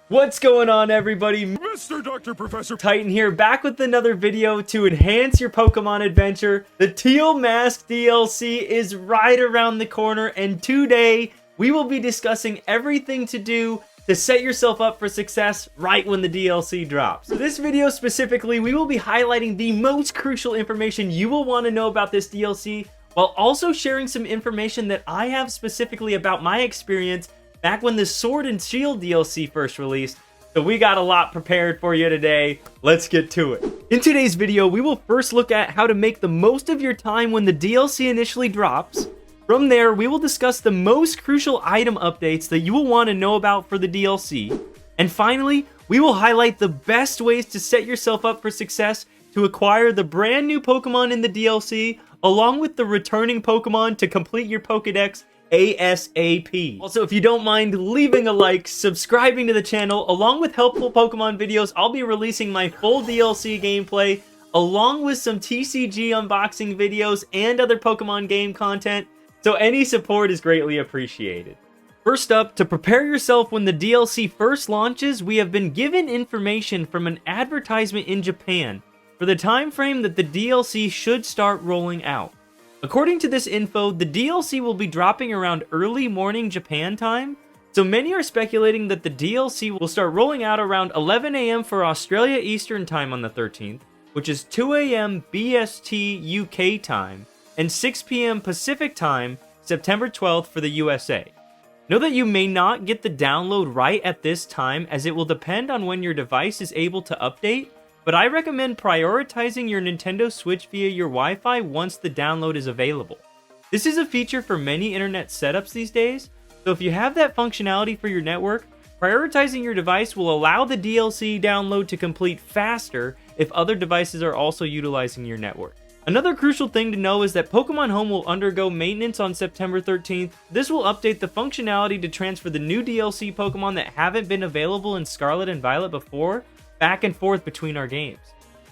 What's going on, everybody? Mr. Dr. Professor Titan here, back with another video to enhance your Pokemon adventure. The Teal Mask DLC is right around the corner, and today we will be discussing everything to do to set yourself up for success right when the DLC drops. So this video specifically, we will be highlighting the most crucial information you will want to know about this DLC, while also sharing some information that I have specifically about my experience back when the Sword and Shield DLC first released. So we got a lot prepared for you today. Let's get to it. In today's video, we will first look at how to make the most of your time when the DLC initially drops. From there, we will discuss the most crucial item updates that you will want to know about for the DLC. And finally, we will highlight the best ways to set yourself up for success to acquire the brand new Pokemon in the DLC, along with the returning Pokemon to complete your Pokedex ASAP. Also, if you don't mind leaving a like, subscribing to the channel, along with helpful Pokemon videos, I'll be releasing my full DLC gameplay, along with some TCG unboxing videos and other Pokemon game content, so any support is greatly appreciated. First up, to prepare yourself when the DLC first launches, we have been given information from an advertisement in Japan for the time frame that the DLC should start rolling out. According to this info, the DLC will be dropping around early morning Japan time, so many are speculating that the DLC will start rolling out around 11 AM for Australia Eastern Time on the 13th, which is 2 AM BST UK time, and 6 PM Pacific Time, September 12th for the USA. Know that you may not get the download right at this time, as it will depend on when your device is able to update, but I recommend prioritizing your Nintendo Switch via your Wi-Fi once the download is available. This is a feature for many internet setups these days, so if you have that functionality for your network, prioritizing your device will allow the DLC download to complete faster if other devices are also utilizing your network. Another crucial thing to know is that Pokemon Home will undergo maintenance on September 13th. This will update the functionality to transfer the new DLC Pokemon that haven't been available in Scarlet and Violet before back and forth between our games.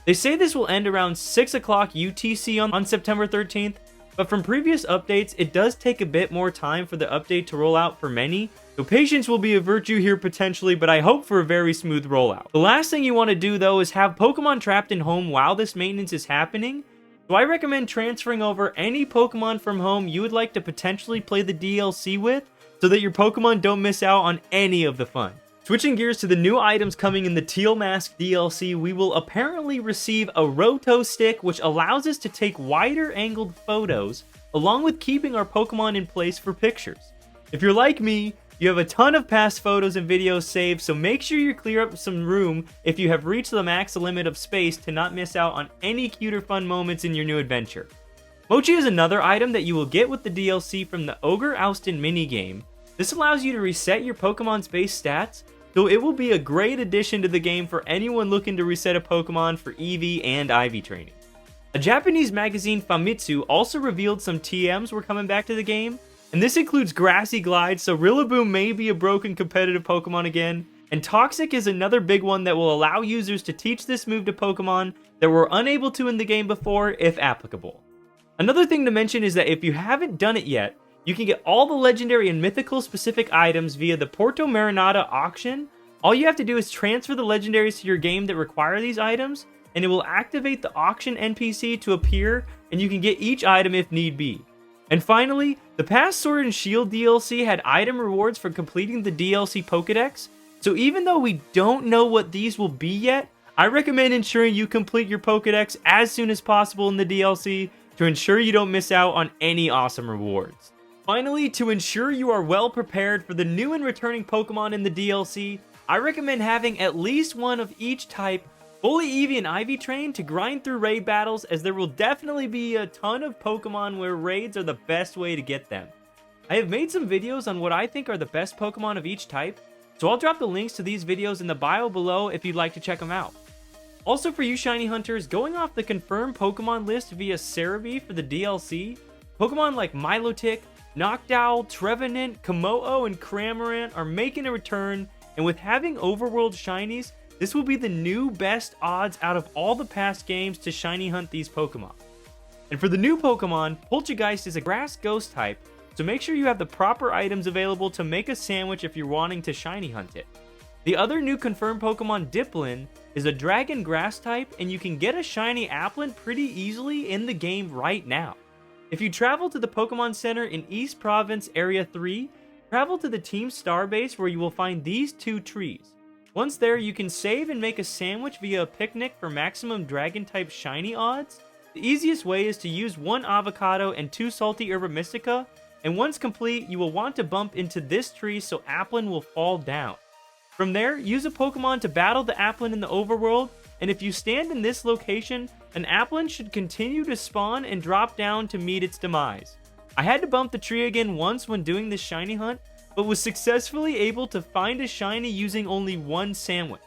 They say this will end around 6 o'clock UTC on September 13th, but from previous updates, it does take a bit more time for the update to roll out for many, so patience will be a virtue here potentially, but I hope for a very smooth rollout. The last thing you want to do though is have Pokemon trapped in home while this maintenance is happening, so I recommend transferring over any Pokemon from home you would like to potentially play the DLC with, so that your Pokemon don't miss out on any of the fun. Switching gears to the new items coming in the Teal Mask DLC, we will apparently receive a Roto Stick, which allows us to take wider angled photos, along with keeping our Pokemon in place for pictures. If you're like me, you have a ton of past photos and videos saved, so make sure you clear up some room if you have reached the max limit of space to not miss out on any cute or fun moments in your new adventure. Mochi is another item that you will get with the DLC from the Ogre Oustin minigame. This allows you to reset your Pokemon's base stats, so it will be a great addition to the game for anyone looking to reset a Pokemon for EV and IV training. A Japanese magazine, Famitsu, also revealed some TMs were coming back to the game, and this includes Grassy Glide, so Rillaboom may be a broken competitive Pokemon again, and Toxic is another big one that will allow users to teach this move to Pokemon that were unable to in the game before, if applicable. Another thing to mention is that if you haven't done it yet, you can get all the legendary and mythical specific items via the Porto Marinata auction. All you have to do is transfer the legendaries to your game that require these items, and it will activate the auction NPC to appear, and you can get each item if need be. And finally, the past Sword and Shield DLC had item rewards for completing the DLC Pokedex, so even though we don't know what these will be yet, I recommend ensuring you complete your Pokedex as soon as possible in the DLC to ensure you don't miss out on any awesome rewards. Finally, to ensure you are well prepared for the new and returning Pokemon in the DLC, I recommend having at least one of each type fully EV and IV trained to grind through raid battles, as there will definitely be a ton of Pokemon where raids are the best way to get them. I have made some videos on what I think are the best Pokemon of each type, so I'll drop the links to these videos in the bio below if you'd like to check them out. Also for you shiny hunters, going off the confirmed Pokemon list via Cerebi for the DLC, Pokemon like Milotic, Noctowl, Trevenant, Kommo-o, and Cramorant are making a return, and with having overworld shinies, this will be the new best odds out of all the past games to shiny hunt these Pokemon. And for the new Pokemon, Poltergeist is a grass ghost type, so make sure you have the proper items available to make a sandwich if you're wanting to shiny hunt it. The other new confirmed Pokemon, Diplin, is a dragon grass type, and you can get a shiny Applin pretty easily in the game right now. If you travel to the Pokemon Center in East Province Area 3, travel to the Team Star base where you will find these 2 trees. Once there, you can save and make a sandwich via a picnic for maximum dragon type shiny odds. The easiest way is to use 1 avocado and 2 salty herba mystica, and once complete, you will want to bump into this tree so Applin will fall down. From there, use a Pokemon to battle the Applin in the overworld, and if you stand in this location, an Applin should continue to spawn and drop down to meet its demise. I had to bump the tree again once when doing this shiny hunt, but was successfully able to find a shiny using only 1 sandwich.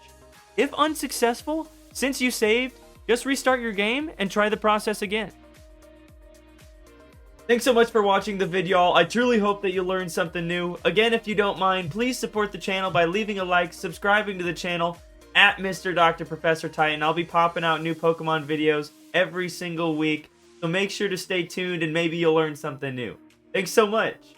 If unsuccessful, since you saved, just restart your game and try the process again. Thanks so much for watching the video. I truly hope that you learned something new. Again, if you don't mind, please support the channel by leaving a like, subscribing to the channel at Mr. Dr. Professor Titan. I'll be popping out new Pokemon videos every single week, so make sure to stay tuned and maybe you'll learn something new. Thanks so much.